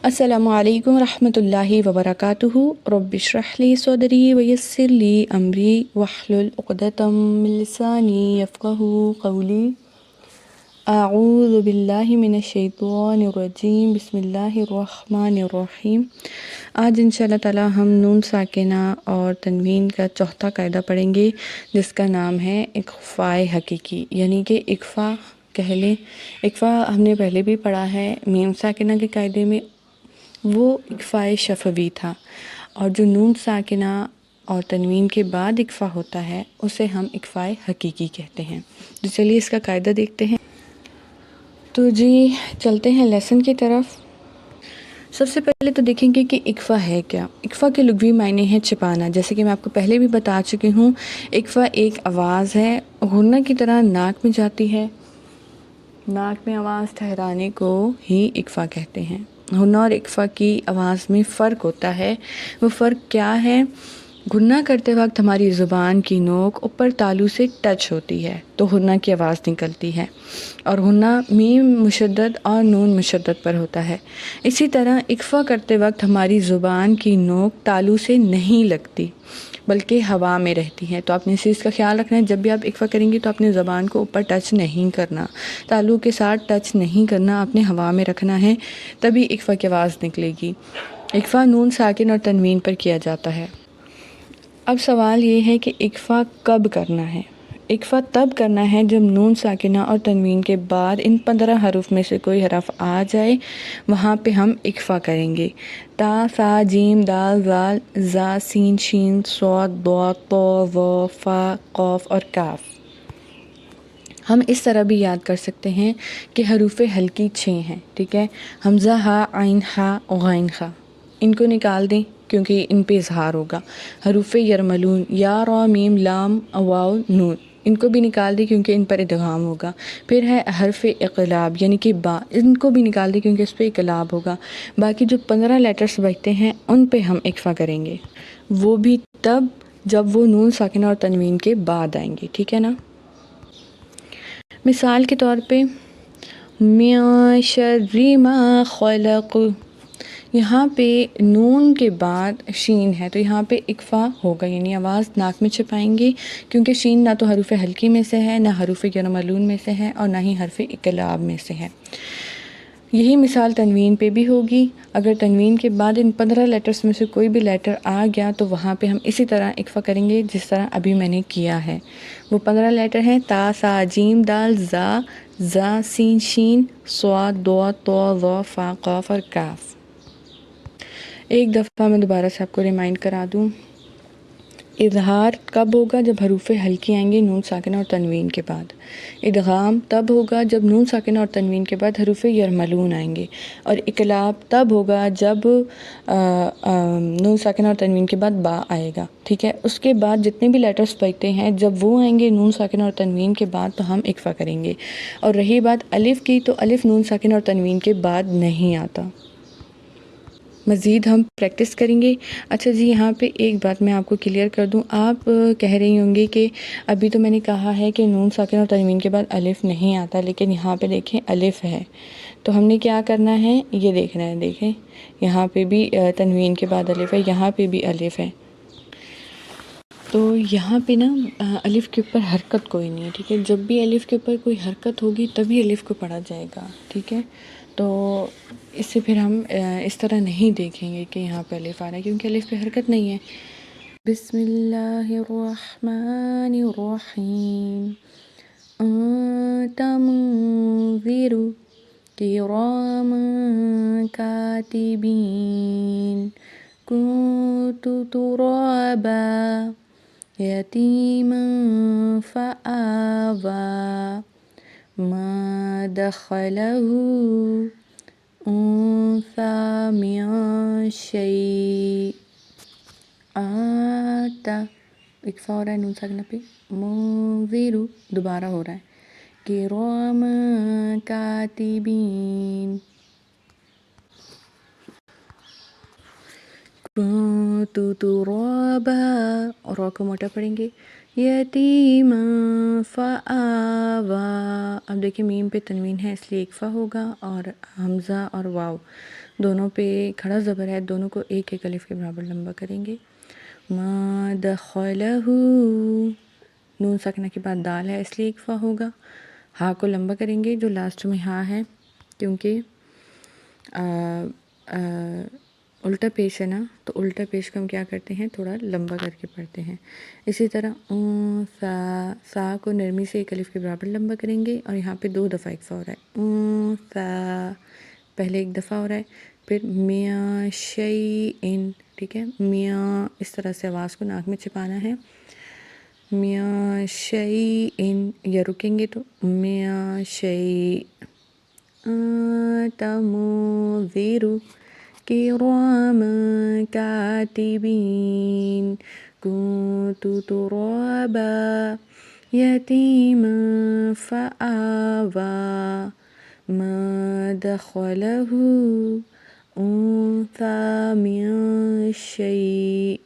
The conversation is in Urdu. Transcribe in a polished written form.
السلام علیکم ورحمۃ اللہ وبرکاتہ رب اشرح لی صدری ویسر لی امری واحلل عقدۃ من لسانی یفقہوا قولی اعوذ باللہ من الشیطان الرجیم بسم اللہ الرحمن الرحیم۔ آج انشاءاللہ تعالی ہم نون ساکنہ اور تنوین کا چوتھا قاعدہ پڑھیں گے، جس کا نام ہے اخفاء حقیقی، یعنی کہ اخفاء کہہ لیں۔ اخفاء ہم نے پہلے بھی پڑھا ہے میم ساکنہ کے قاعدے میں، وہ اخفاء شفوی تھا، اور جو نون ساکنہ اور تنوین کے بعد اخفاء ہوتا ہے اسے ہم اخفاء حقیقی کہتے ہیں۔ تو چلیے اس کا قاعدہ دیکھتے ہیں۔ تو جی چلتے ہیں لیسن کی طرف۔ سب سے پہلے تو دیکھیں گے کہ اخفاء ہے کیا۔ اخفاء کے لغوی معنی ہے چھپانا، جیسے کہ میں آپ کو پہلے بھی بتا چکی ہوں۔ اخفاء ایک آواز ہے، غنہ کی طرح ناک میں جاتی ہے، ناک میں آواز ٹھہرانے کو ہی اخفاء کہتے ہیں۔ غنہ اور اخفاء کی آواز میں فرق ہوتا ہے۔ وہ فرق کیا ہے؟ غنہ کرتے وقت ہماری زبان کی نوک اوپر تالو سے ٹچ ہوتی ہے تو غنہ کی آواز نکلتی ہے، اور غنہ میم مشدد اور نون مشدد پر ہوتا ہے۔ اسی طرح اخفاء کرتے وقت ہماری زبان کی نوک تالو سے نہیں لگتی بلکہ ہوا میں رہتی ہے۔ تو آپ نے اس چیز کا خیال رکھنا ہے، جب بھی آپ اخفاء کریں گی تو اپنے زبان کو اوپر ٹچ نہیں کرنا، تالو کے ساتھ ٹچ نہیں کرنا، آپ نے ہوا میں رکھنا ہے، تبھی اخفاء کی آواز نکلے گی۔ اخفاء نون ساکن اور تنوین پر کیا جاتا ہے۔ اب سوال یہ ہے کہ اخفاء کب کرنا ہے؟ اخفاء تب کرنا ہے جب نون ساکنہ اور تنوین کے بعد ان 15 حروف میں سے کوئی حرف آ جائے، وہاں پہ ہم اخفاء کریں گے۔ تا، سا، جیم، دال، زال، زا، سین، شین، صاد، ضاد، طا، ظا، فا، قاف اور کاف۔ ہم اس طرح بھی یاد کر سکتے ہیں کہ حروف حلقی 6 ہیں، ٹھیک ہے؟ حمزہ، ہا، عین، ہا، غین، خا، ان کو نکال دیں کیونکہ ان پہ اظہار ہوگا۔ حروف یرملون، یا، را، میم، لام، واو، نون، ان کو بھی نکال دیں کیونکہ ان پر ادغام ہوگا۔ پھر ہے حرف اقلاب یعنی کہ با، ان کو بھی نکال دیں کیونکہ اس پہ اقلاب ہوگا۔ باقی جو 15 لیٹرز بچتے ہیں ان پہ ہم اخفاء کریں گے، وہ بھی تب جب وہ نون ساکنہ اور تنوین کے بعد آئیں گے، ٹھیک ہے نا؟ مثال کے طور پہ من شر ما خلق، یہاں پہ نون کے بعد شین ہے تو یہاں پہ اخفاء ہوگا، یعنی آواز ناک میں چھپائیں گے، کیونکہ شین نہ تو حروف حلقی میں سے ہے، نہ حروف یرملون میں سے ہے، اور نہ ہی حرف اقلاب میں سے ہے۔ یہی مثال تنوین پہ بھی ہوگی۔ اگر تنوین کے بعد ان 15 لیٹرز میں سے کوئی بھی لیٹر آ گیا تو وہاں پہ ہم اسی طرح اخفاء کریں گے جس طرح ابھی میں نے کیا ہے۔ وہ 15 لیٹر ہیں تا، سا، جیم، دال، زا، زا، سین، شین، صاد، ضاد، طا، ظا، فا، قاف اور کاف۔ ایک دفعہ میں دوبارہ سے آپ کو ریمائنڈ کرا دوں، اظہار کب ہوگا؟ جب حروف حلقی آئیں گے نون ساکنہ اور تنوین کے بعد۔ ادغام تب ہوگا جب نون ساکنہ اور تنوین کے بعد حروف یرملون آئیں گے، اور اقلاب تب ہوگا جب نون ساکنہ اور تنوین کے بعد با آئے گا، ٹھیک ہے؟ اس کے بعد جتنے بھی لیٹرز بچتے ہیں جب وہ آئیں گے نون ساکنہ اور تنوین کے بعد تو ہم اخفاء کریں گے۔ اور رہی بات الف کی، تو الف نون ساکنہ اور تنوین کے بعد نہیں آتا۔ مزید ہم پریکٹس کریں گے۔ اچھا جی، یہاں پہ ایک بات میں آپ کو کلیئر کر دوں، آپ کہہ رہی ہوں گی کہ ابھی تو میں نے کہا ہے کہ نون ساکن اور تنوین کے بعد الف نہیں آتا، لیکن یہاں پہ دیکھیں الف ہے، تو ہم نے کیا کرنا ہے یہ دیکھنا ہے۔ دیکھیں یہاں پہ بھی تنوین کے بعد الف ہے، یہاں پہ بھی الف ہے، تو یہاں پہ نا الف کے اوپر حرکت کوئی نہیں ہے، ٹھیک ہے؟ جب بھی الف کے اوپر کوئی حرکت ہوگی تبھی الف کو پڑھا جائے گا، ٹھیک ہے؟ تو اس سے پھر ہم اس طرح نہیں دیکھیں گے کہ یہاں پہ الف آ رہا ہے کیونکہ الف پہ حرکت نہیں ہے۔ بسم اللہ الرحمن الرحیم، انت منذر کراما کاتبین کنت ترابا یتیما فآوى ما دخله انثى من شيء آتا، اکفا ہو رہا ہے نون ساکنہ پہ، منذر دوبارہ ہو رہا ہے، کرام کاتبین کنت ترابا، اور را کو موٹا پڑھیں گے، یتیما فآوا، اب دیکھیں میم پہ تنوین ہے اس لیے اکفا ہوگا، اور حمزہ اور واو دونوں پہ کھڑا زبر ہے، دونوں کو ایک ایک الف کے برابر لمبا کریں گے. ما دخلہ، نون ساکنہ کے بعد دال ہے اس لیے اکفا ہوگا. ہا کو لمبا کریں گے جو لاسٹ میں ہا ہے، کیونکہ الٹا پیش ہے نا، تو الٹا پیش کو ہم کیا کرتے ہیں، تھوڑا لمبا کر کے پڑھتے ہیں. اسی طرح سا کو نرمی سے ایک الف کے برابر لمبا کریں گے، اور یہاں پہ 2 دفعہ اکفا ہو رہا ہے. سا پہلے 1 دفعہ ہو رہا ہے، پھر میاں شیئن، ٹھیک ہے، میاں اس طرح سے آواز کو ناک میں چھپانا ہے. میاں شیئن، یا رکیں گے تو میاں شیء. تموذر كراما كاتبين كنت ترابا يتيما فآوى ما دخله أنثى من شيء